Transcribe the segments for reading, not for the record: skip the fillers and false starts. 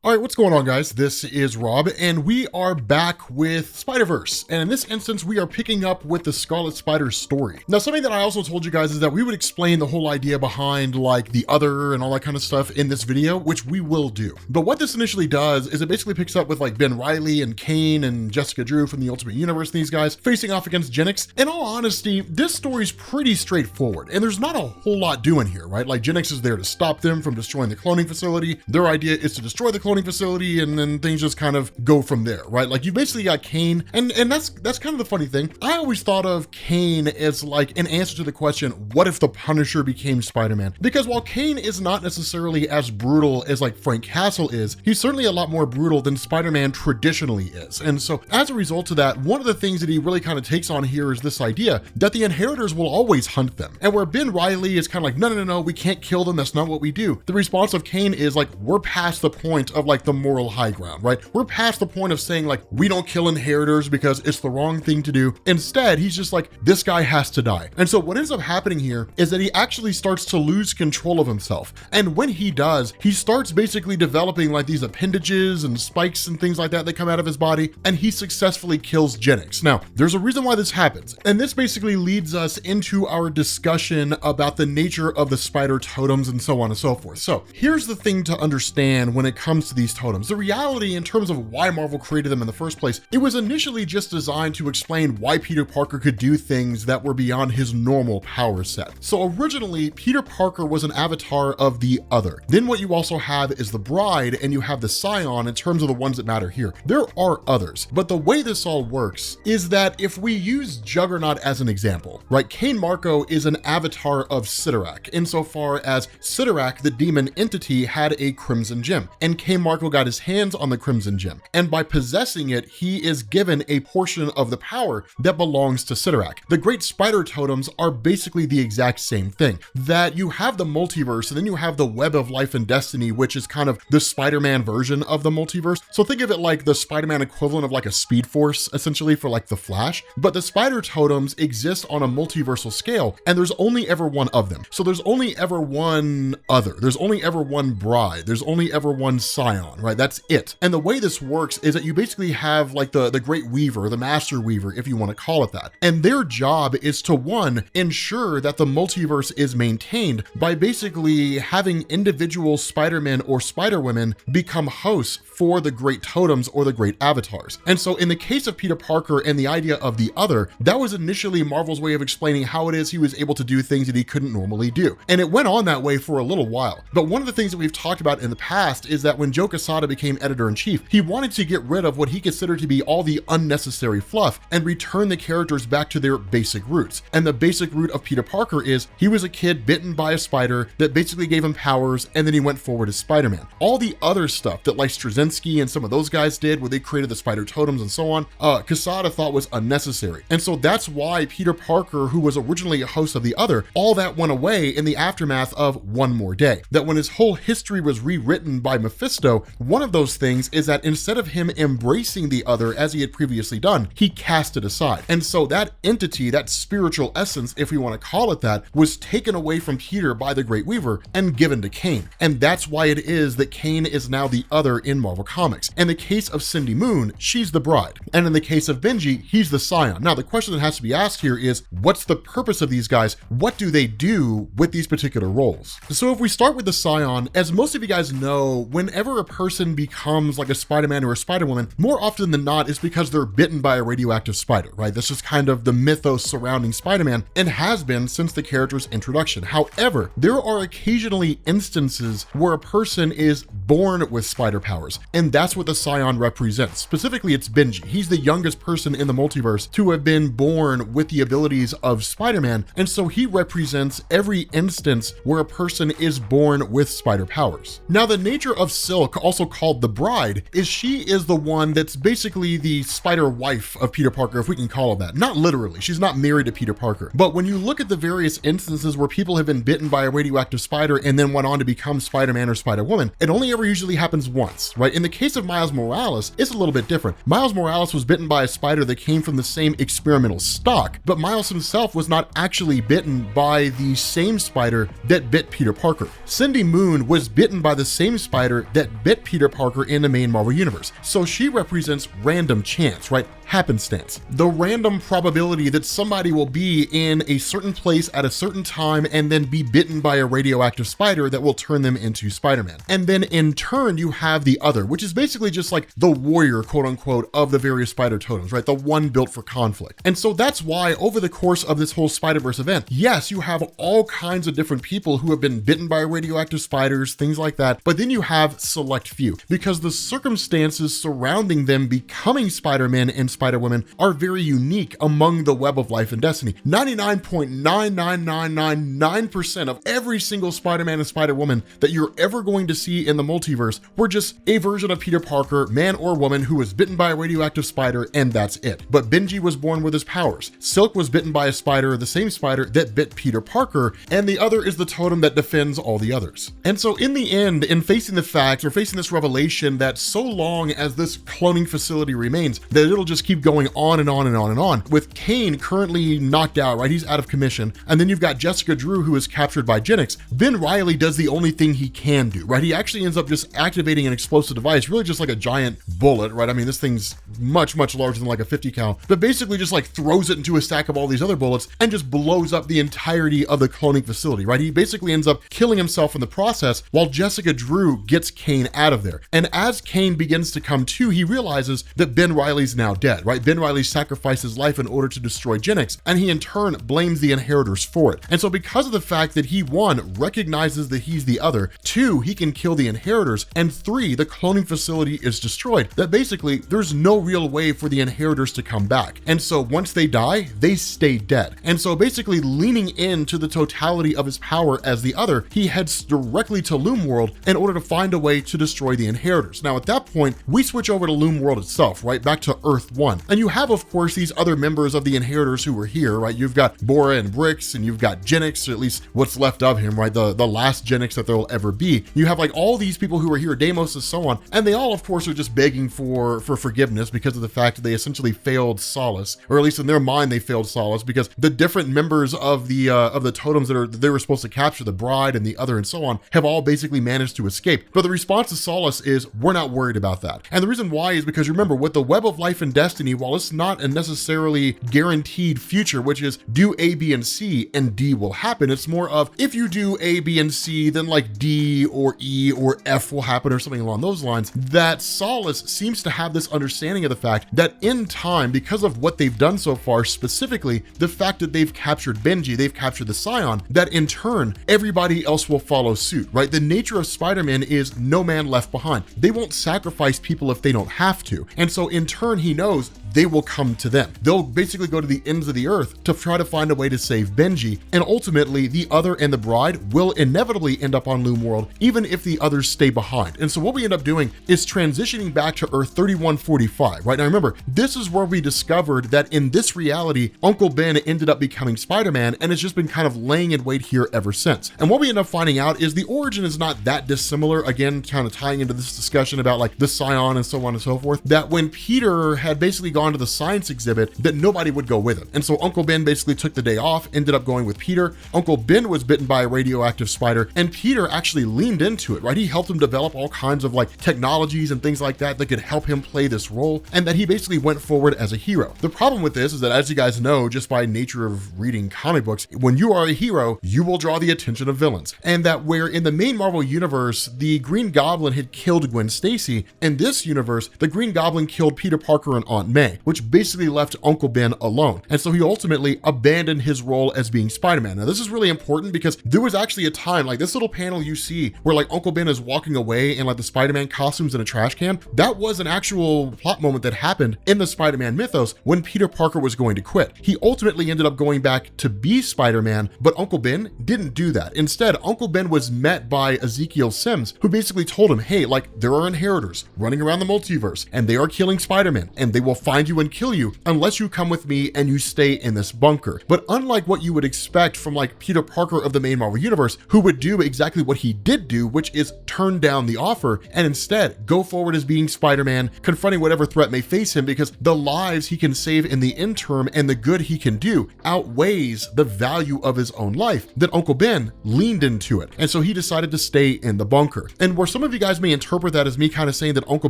All right, what's going on, guys? This is Rob, and we are back with Spider-Verse. And in this instance, we are picking up with the Scarlet Spiders story. Now, something that I also told you guys is that we would explain the whole idea behind like the other and all that kind of stuff in this video, which we will do. But what this initially does is it basically picks up with like Ben Reilly and Kane and Jessica Drew from the Ultimate Universe, and these guys facing off against Genix. In all honesty, this story's pretty straightforward, and there's not a whole lot doing here, right? Like Genix is there to stop them from destroying the cloning facility. Their idea is to destroy the cloning facility, and then things just kind of go from there, right? Like you basically got Kane, and that's kind of the funny thing. I always thought of Kane as like an answer to the question, what if the Punisher became Spider-Man? Because while Kane is not necessarily as brutal as like Frank Castle is, he's certainly a lot more brutal than Spider-Man traditionally is. And so as a result of that, one of the things that he really kind of takes on here is this idea that the Inheritors will always hunt them. And where Ben Reilly is kind of like, no, we can't kill them. That's not what we do. The response of Kane is like, we're past the point of like the moral high ground, right? We're past the point of saying like, we don't kill Inheritors because it's the wrong thing to do. Instead, he's just like, this guy has to die. And so what ends up happening here is that he actually starts to lose control of himself. And when he does, he starts basically developing like these appendages and spikes and things like that come out of his body, and he successfully kills Genix. Now, there's a reason why this happens. And this basically leads us into our discussion about the nature of the spider totems and so on and so forth. So here's the thing to understand when it comes to these totems. The reality in terms of why Marvel created them in the first place, it was initially just designed to explain why Peter Parker could do things that were beyond his normal power set. So originally, Peter Parker was an avatar of the other. Then what you also have is the Bride, and you have the Scion in terms of the ones that matter here. There are others, but the way this all works is that if we use Juggernaut as an example, right? Kane Marco is an avatar of Sidorak, insofar as Sidorak, the demon entity, had a Crimson Gem, and Kane Marco got his hands on the Crimson Gem, and by possessing it, he is given a portion of the power that belongs to Sidorak. The Great Spider Totems are basically the exact same thing, that you have the multiverse, and then you have the Web of Life and Destiny, which is kind of the Spider-Man version of the multiverse. So think of it like the Spider-Man equivalent of like a Speed Force, essentially, for like the Flash. But the Spider Totems exist on a multiversal scale, and there's only ever one of them. So there's only ever one other. There's only ever one Bride. There's only ever one Scion, right? That's it. And the way this works is that you basically have like the Great Weaver, the Master Weaver, if you want to call it that. And their job is to, one, ensure that the multiverse is maintained by basically having individual Spider-Men or Spider-Women become hosts for the Great Totems or the Great Avatars. And so in the case of Peter Parker and the idea of the other, that was initially Marvel's way of explaining how it is he was able to do things that he couldn't normally do. And it went on that way for a little while. But one of the things that we've talked about in the past is that when Joe Quesada became editor-in-chief, he wanted to get rid of what he considered to be all the unnecessary fluff and return the characters back to their basic roots. And the basic root of Peter Parker is he was a kid bitten by a spider that basically gave him powers, and then he went forward as Spider-Man. All the other stuff that like Straczynski and some of those guys did, where they created the spider totems and so on, Quesada thought was unnecessary. And so that's why Peter Parker, who was originally a host of the other, all that went away in the aftermath of One More Day. That when his whole history was rewritten by Mephisto, one of those things is that instead of him embracing the other as he had previously done, he cast it aside. And so that entity, that spiritual essence, if we want to call it that, was taken away from Peter by the Great Weaver and given to Kane. And that's why it is that Kane is now the other in Marvel Comics. In the case of Cindy Moon, she's the Bride. And in the case of Benji, he's the Scion. Now, the question that has to be asked here is, what's the purpose of these guys? What do they do with these particular roles? So if we start with the Scion, as most of you guys know, whenever a person becomes like a Spider-Man or a Spider-Woman, more often than not, it's because they're bitten by a radioactive spider, right? That's just kind of the mythos surrounding Spider-Man, and has been since the character's introduction. However, there are occasionally instances where a person is born with spider powers, and that's what the Scion represents. Specifically, it's Benji. He's the youngest person in the multiverse to have been born with the abilities of Spider-Man, and so he represents every instance where a person is born with spider powers. Now, the nature of Silk, also called the Bride, is she is the one that's basically the spider wife of Peter Parker, if we can call it that. Not literally, she's not married to Peter Parker, but when you look at the various instances where people have been bitten by a radioactive spider and then went on to become Spider-Man or Spider-Woman, it only ever usually happens once, right? In the case of Miles Morales, it's a little bit different. Miles Morales was bitten by a spider that came from the same experimental stock, but Miles himself was not actually bitten by the same spider that bit Peter Parker. Cindy Moon was bitten by the same spider that that bit Peter Parker in the main Marvel universe. So she represents random chance, right? Happenstance. The random probability that somebody will be in a certain place at a certain time and then be bitten by a radioactive spider that will turn them into Spider-Man. And then in turn, you have the other, which is basically just like the warrior, quote unquote, of the various spider totems, right? The one built for conflict. And so that's why over the course of this whole Spider-Verse event, yes, you have all kinds of different people who have been bitten by radioactive spiders, things like that. But then you have select few, because the circumstances surrounding them becoming Spider-Man and Spider-Woman are very unique among the web of life and destiny. 99.99999% of every single Spider-Man and Spider-Woman that you're ever going to see in the multiverse were just a version of Peter Parker, man or woman, who was bitten by a radioactive spider, and that's it. But Benji was born with his powers. Silk was bitten by a spider, the same spider that bit Peter Parker, and the other is the totem that defends all the others. And so in the end, in facing the fact, or facing this revelation that so long as this cloning facility remains, that it'll just keep going on and on and on and on, with Kane currently knocked out, right? He's out of commission. And then you've got Jessica Drew, who is captured by Genix. Ben Reilly does the only thing he can do, right? He actually ends up just activating an explosive device, really just like a giant bullet, right? I mean, this thing's much, much larger than like a 50 cal, but basically just like throws it into a stack of all these other bullets and just blows up the entirety of the cloning facility, right? He basically ends up killing himself in the process while Jessica Drew gets Kane out of there. And as Kane begins to come to, he realizes that Ben Reilly's now dead, right? Ben Reilly sacrificed his life in order to destroy Genix, and he in turn blames the Inheritors for it. And so because of the fact that he, one, recognizes that he's the other, two, he can kill the Inheritors, and three, the cloning facility is destroyed, that basically there's no real way for the Inheritors to come back. And so once they die, they stay dead. And so basically leaning into the totality of his power as the other, he heads directly to Loom World in order to find a way to destroy the Inheritors. Now at that point, we switch over to Loom World itself, right? Back to Earth 1. And you have, of course, these other members of the Inheritors who were here, right? You've got Bora and Bricks, and you've got Genix, or at least what's left of him, right? The last Genix that there'll ever be. You have like all these people who are here, Deimos and so on, and they all, of course, are just begging for forgiveness because of the fact that they essentially failed Solas, or at least in their mind, they failed Solas, because the different members of the totems that they were supposed to capture, the bride and the other and so on, have all basically managed to escape. But the response to Solas is, we're not worried about that. And the reason why is because remember, with the web of life and destiny, while it's not a necessarily guaranteed future, which is do A, B, and C, and D will happen, it's more of if you do A, B, and C, then like D or E or F will happen, or something along those lines. That Solas seems to have this understanding of the fact that in time, because of what they've done so far, specifically the fact that they've captured Benji, they've captured the Scion, that in turn, everybody else will follow suit, right? The nature of Spider-Man is no man left behind. They won't sacrifice people if they don't have to. And so in turn, he knows they will come to them. They'll basically go to the ends of the earth to try to find a way to save Benji. And ultimately, the other and the bride will inevitably end up on Loom World, even if the others stay behind. And so what we end up doing is transitioning back to Earth 3145, right? Now remember, this is where we discovered that in this reality, Uncle Ben ended up becoming Spider-Man, and it's just been kind of laying in wait here ever since. And what we end up finding out is the origin is not that dissimilar, again, kind of tying into this discussion about like the Scion and so on and so forth, that when Peter had basically gone to the science exhibit, that nobody would go with him. And so Uncle Ben basically took the day off, ended up going with Peter. Uncle Ben was bitten by a radioactive spider, and Peter actually leaned into it, right? He helped him develop all kinds of like technologies and things like that that could help him play this role, and that he basically went forward as a hero. The problem with this is that, as you guys know, just by nature of reading comic books, when you are a hero, you will draw the attention of villains. And that where in the main Marvel universe, the Green Goblin had killed Gwen Stacy, in this universe, the Green Goblin killed Peter Parker and Aunt May, which basically left Uncle Ben alone. And so he ultimately abandoned his role as being Spider-Man. Now this is really important because there was actually a time, like this little panel you see where like Uncle Ben is walking away in like the Spider-Man costumes in a trash can. That was an actual plot moment that happened in the Spider-Man mythos when Peter Parker was going to quit. He ultimately ended up going back to be Spider-Man, but Uncle Ben didn't do that. Instead, Uncle Ben was met by Ezekiel Sims, who basically told him, hey, like there are Inheritors running around the multiverse, and they are killing Spider-Man, and they will find find you and kill you unless you come with me and you stay in this bunker. But unlike what you would expect from like Peter Parker of the main Marvel Universe, who would do exactly what he did do, which is turn down the offer and instead go forward as being Spider-Man, confronting whatever threat may face him, because the lives he can save in the interim and the good he can do outweighs the value of his own life, that Uncle Ben leaned into it. And so he decided to stay in the bunker. And where some of you guys may interpret that as me kind of saying that Uncle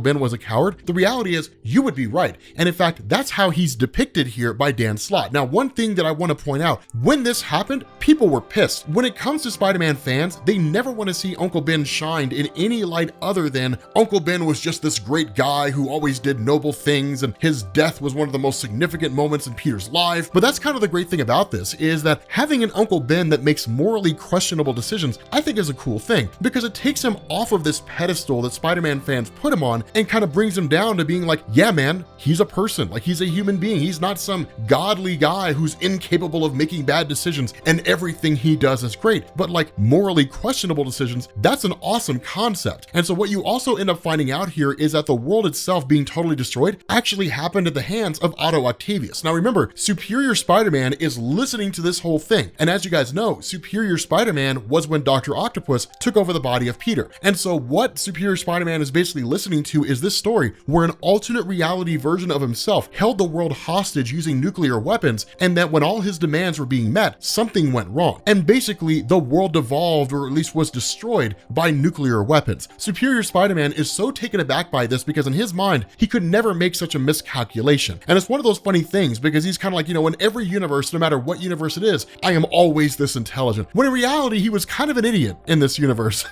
Ben was a coward, the reality is you would be right. And in fact, that's how he's depicted here by Dan Slott. Now, one thing that I want to point out, when this happened, people were pissed. When it comes to Spider-Man fans, they never want to see Uncle Ben shined in any light other than Uncle Ben was just this great guy who always did noble things, and his death was one of the most significant moments in Peter's life. But that's kind of the great thing about this, is that having an Uncle Ben that makes morally questionable decisions, I think is a cool thing, because it takes him off of this pedestal that Spider-Man fans put him on and kind of brings him down to being like, yeah, man, he's a person, like he's a human being. He's not some godly guy who's incapable of making bad decisions and everything he does is great. But like morally questionable decisions, that's an awesome concept. And so what you also end up finding out here is that the world itself being totally destroyed actually happened at the hands of Otto Octavius. Now remember, Superior Spider-Man is listening to this whole thing. And as you guys know, Superior Spider-Man was when Dr. Octopus took over the body of Peter. And so what Superior Spider-Man is basically listening to is this story where an alternate reality version of himself held the world hostage using nuclear weapons, and that when all his demands were being met, something went wrong. And basically the world devolved, or at least was destroyed, by nuclear weapons. Superior Spider-Man is so taken aback by this because in his mind, he could never make such a miscalculation. And it's one of those funny things because he's kind of like, you know, in every universe, no matter what universe it is, I am always this intelligent. When in reality, he was kind of an idiot in this universe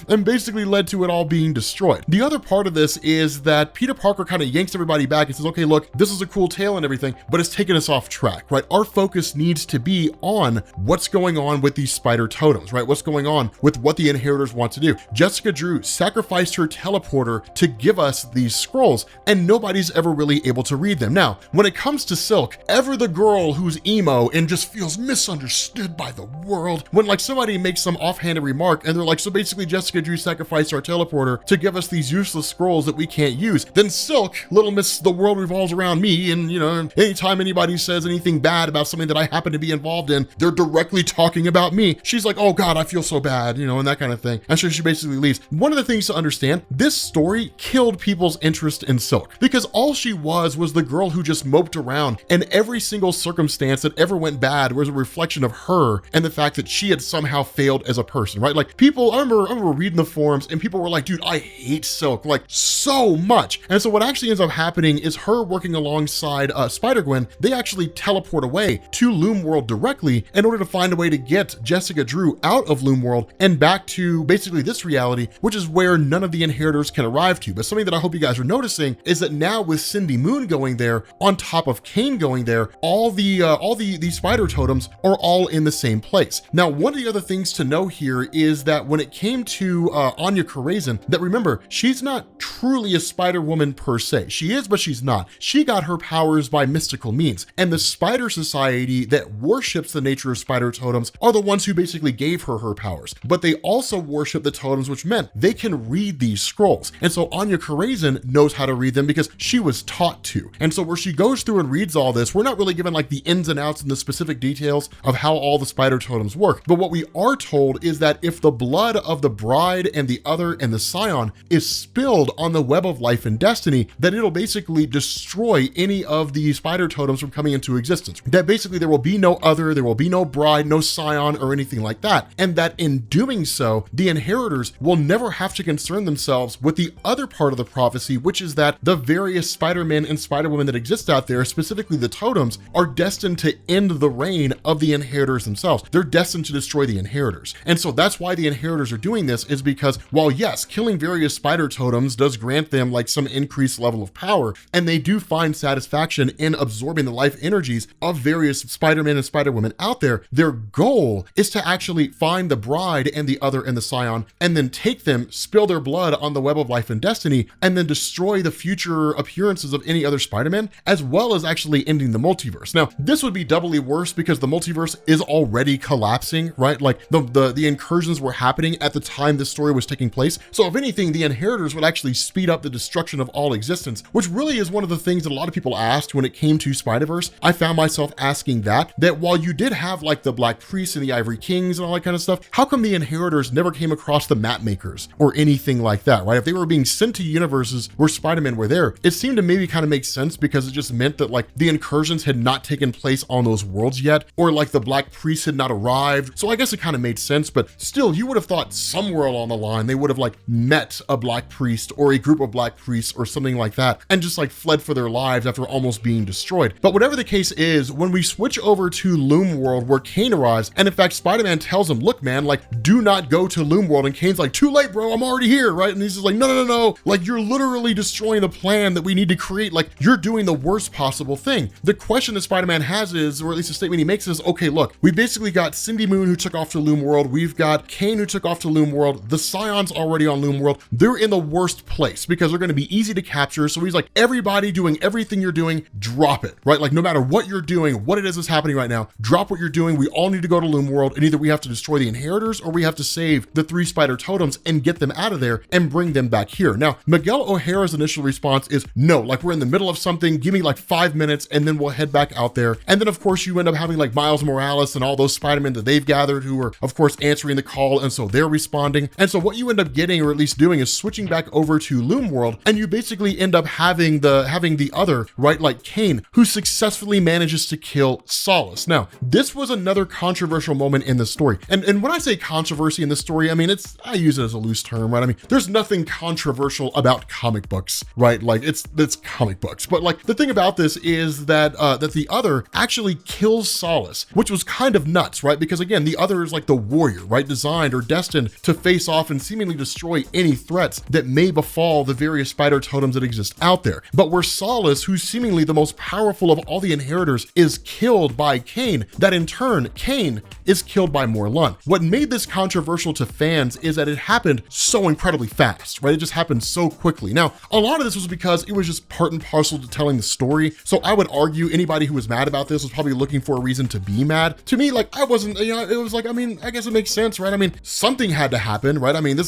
and basically led to it all being destroyed. The other part of this is that Peter Parker kind of yanks everybody back and says, okay, look, this is a cool tale and everything, but it's taken us off track, right? Our focus needs to be on what's going on with these spider totems, right? What's going on with what the Inheritors want to do. Jessica Drew sacrificed her teleporter to give us these scrolls, and nobody's ever really able to read them. Now, when it comes to Silk, ever the girl who's emo and just feels misunderstood by the world, when like somebody makes some offhanded remark and they're like, so basically Jessica Drew sacrificed our teleporter to give us these useless scrolls that we can't use, then Silk, little miss the world revolves around me, and you know, anytime anybody says anything bad about something that I happen to be involved in, they're directly talking about me. She's like, oh God, I feel so bad, you know, and that kind of thing. And so she basically leaves. One of the things to understand, this story killed people's interest in Silk because all she was the girl who just moped around, and every single circumstance that ever went bad was a reflection of her and the fact that she had somehow failed as a person, right? Like people, I remember reading the forums and people were like, dude, I hate Silk like so much. And so what actually ends up happening is her working alongside Spider-Gwen, they actually teleport away to Loom World directly in order to find a way to get Jessica Drew out of Loom World and back to basically this reality, which is where none of the Inheritors can arrive to. But something that I hope you guys are noticing is that now with Cindy Moon going there, on top of Kane going there, all the spider totems are all in the same place. Now, one of the other things to know here is that when it came to Anya Karazin, that remember, she's not truly a Spider-Woman per se. She is, but she's not. She got her powers by mystical means. And the Spider Society that worships the nature of spider totems are the ones who basically gave her her powers. But they also worship the totems, which meant they can read these scrolls. And so Anya Karazin knows how to read them because she was taught to. And so where she goes through and reads all this, we're not really given like the ins and outs and the specific details of how all the spider totems work. But what we are told is that if the blood of the bride and the other and the scion is spilled on the web of life and destiny, that it'll basically destroy any of the spider totems from coming into existence. That basically there will be no other, there will be no bride, no scion or anything like that. And that in doing so, the Inheritors will never have to concern themselves with the other part of the prophecy, which is that the various Spider-Men and Spider-Women that exist out there, specifically the totems, are destined to end the reign of the Inheritors themselves. They're destined to destroy the Inheritors. And so that's why the Inheritors are doing this, is because while yes, killing various spider totems does grant them like some increased level of power, and they do find satisfaction in absorbing the life energies of various Spider-Men and Spider-Women out there, their goal is to actually find the bride and the other and the scion, and then take them, spill their blood on the web of life and destiny, and then destroy the future appearances of any other Spider-Man, as well as actually ending the multiverse. Now, this would be doubly worse because the multiverse is already collapsing, right? Like the incursions were happening at the time this story was taking place. So if anything, the Inheritors would actually speed up the destruction of all existence, which really is one of the things that a lot of people asked when it came to Spider-Verse. I found myself asking that while you did have like the Black Priests and the Ivory Kings and all that kind of stuff, how come the Inheritors never came across the map makers or anything like that, right? If they were being sent to universes where Spider-Man were there, it seemed to maybe kind of make sense because it just meant that like the incursions had not taken place on those worlds yet, or like the Black Priests had not arrived. So I guess it kind of made sense, but still you would have thought somewhere along the line they would have like met a Black Priest or a group of Black Priests or something like that and just like fled for their lives after almost being destroyed. But whatever the case is, when we switch over to Loom World where Kane arrives, and in fact Spider-Man tells him, look man, like do not go to Loom World, and Kane's like, too late bro, I'm already here, right? And he's just like, no, like you're literally destroying the plan that we need to create, like you're doing the worst possible thing. The question that Spider-Man has is, or at least the statement he makes is, okay, look, we basically got Cindy Moon who took off to Loom World, we've got Kane who took off to Loom World, the Scion's already on Loom World, they're in the worst place because they're going to be easy to capture. So he's like, everybody doing everything you're doing, drop it, right? Like no matter what you're doing, what it is that's happening right now, drop what you're doing. We all need to go to Loom World, and either we have to destroy the Inheritors or we have to save the 3 spider totems and get them out of there and bring them back here. Now, Miguel O'Hara's initial response is no, like we're in the middle of something, give me like 5 minutes and then we'll head back out there. And then of course you end up having like Miles Morales and all those Spider-Men that they've gathered who are of course answering the call, and so they're responding. And so what you end up getting, or at least doing, is switching back over to Loom World, and you basically end up having the other, right, like Kane, who successfully manages to kill Solas. Now, this was another controversial moment in the story. And when I say controversy in this story, I mean, I use it as a loose term, right? I mean, there's nothing controversial about comic books, right? Like it's comic books. But like the thing about this is that the other actually kills Solas, which was kind of nuts, right? Because again, the other is like the warrior, right? Designed or destined to face off and seemingly destroy any threats that may befall the various spider totems that exist out there. But where Solas, who's seemingly the most powerful of all the Inheritors, is killed by Kane, that in turn, Kane is killed by Morlun. What made this controversial to fans is that it happened so incredibly fast, right? It just happened so quickly. Now, a lot of this was because it was just part and parcel to telling the story. So I would argue anybody who was mad about this was probably looking for a reason to be mad. To me, like I wasn't, it was like, I mean, I guess it makes sense, right? I mean, something had to happen, right? I mean,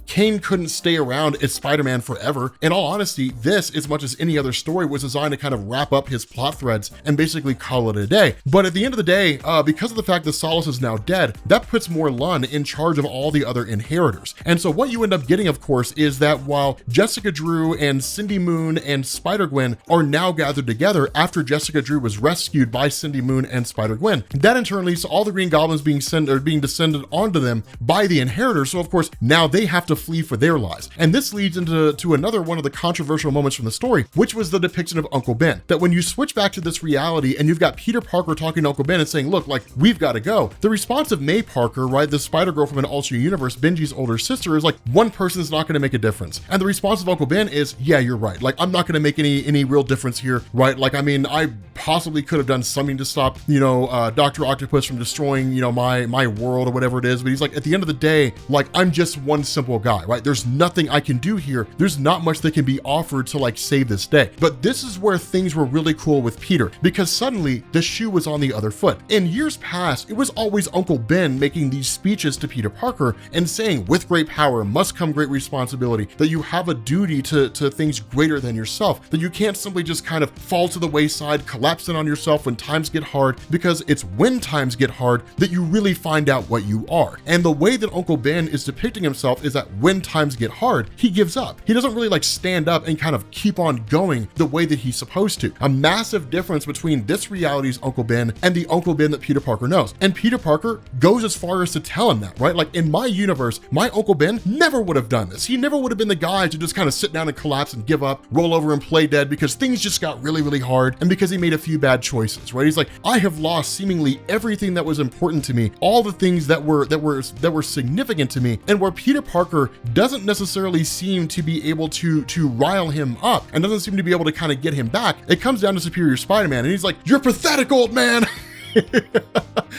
Kane couldn't stay around as Spider-Man forever. In all honesty, this, as much as any other story, was designed to kind of wrap up his plot threads and basically call it a day. But at the end of the day, because of the fact that Solas is now dead, that puts Morlun in charge of all the other Inheritors. And so what you end up getting, of course, is that while Jessica Drew and Cindy Moon and Spider-Gwen are now gathered together after Jessica Drew was rescued by Cindy Moon and Spider-Gwen, that in turn leads to all the Green Goblins being descended onto them by the Inheritors. So of course, now they have to flee for their lives. And this leads into another one of the controversial moments from the story, which was the depiction of Uncle Ben. That when you switch back to this reality and you've got Peter Parker talking to Uncle Ben and saying, look, like we've got to go. The response of May Parker, right, the Spider-Girl from an alternate universe, Benji's older sister, is like, one person is not going to make a difference. And the response of Uncle Ben is, yeah, you're right. Like, I'm not going to make any real difference here, right? Like, I mean, I possibly could have done something to stop, Dr. Octopus from destroying, my world or whatever it is. But he's like, at the end of the day, like, I'm just one simple guy, right? There's nothing I can do here. There's not much that can be offered to like save this day. But this is where things were really cool with Peter, because suddenly the shoe was on the other foot. In years past, it was always Uncle Ben making these speeches to Peter Parker and saying, with great power must come great responsibility, that you have a duty to things greater than yourself, that you can't simply just kind of fall to the wayside, collapse in on yourself when times get hard, because it's when times get hard that you really find out what you are. And the way that Uncle Ben is depicting himself is that when times get hard, he gives up. He doesn't really like stand up and kind of keep on going the way that he's supposed to. A massive difference between this reality's Uncle Ben and the Uncle Ben that Peter Parker knows. And Peter Parker goes as far as to tell him that, right? Like in my universe, my Uncle Ben never would have done this. He never would have been the guy to just kind of sit down and collapse and give up, roll over and play dead because things just got really, really hard and because he made a few bad choices, right? He's like, I have lost seemingly everything that was important to me, all the things that were significant to me, and where Peter Parker doesn't necessarily seem to be able to rile him up and doesn't seem to be able to kind of get him back. It comes down to Superior Spider-Man, and he's like, you're pathetic, old man.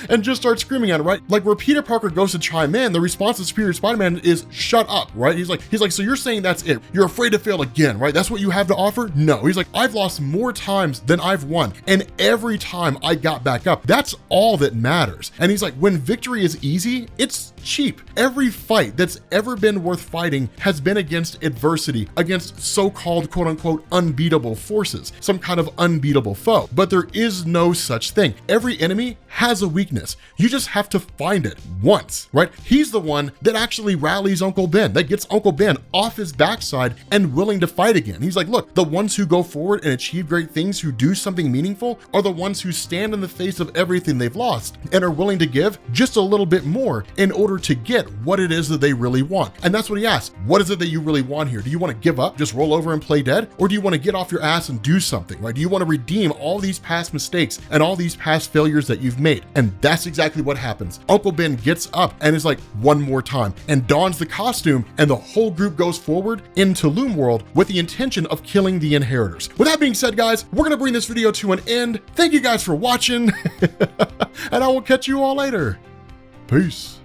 and just starts screaming at it, right? Like where Peter Parker goes to chime in, the response to Superior Spider-Man is shut up, right? He's like, so you're saying that's it? You're afraid to fail again, right? That's what you have to offer? No. He's like, I've lost more times than I've won, and every time I got back up. That's all that matters. And he's like, when victory is easy, it's cheap. Every fight that's ever been worth fighting has been against adversity, against so-called quote unquote unbeatable forces, some kind of unbeatable foe. But there is no such thing. Every enemy has a weakness. You just have to find it once, right? He's the one that actually rallies Uncle Ben, that gets Uncle Ben off his backside and willing to fight again. He's like, look, the ones who go forward and achieve great things, who do something meaningful, are the ones who stand in the face of everything they've lost and are willing to give just a little bit more in order to get what it is that they really want. And that's what he asked. What is it that you really want here? Do you want to give up, just roll over and play dead? Or do you want to get off your ass and do something, right? Do you want to redeem all these past mistakes and all these past failures that you've made? And that's exactly what happens. Uncle Ben gets up and is like, one more time, and dons the costume, and the whole group goes forward into Loom World with the intention of killing the Inheritors. With that being said, guys, we're gonna bring this video to an end. Thank you guys for watching, and I will catch you all later. Peace.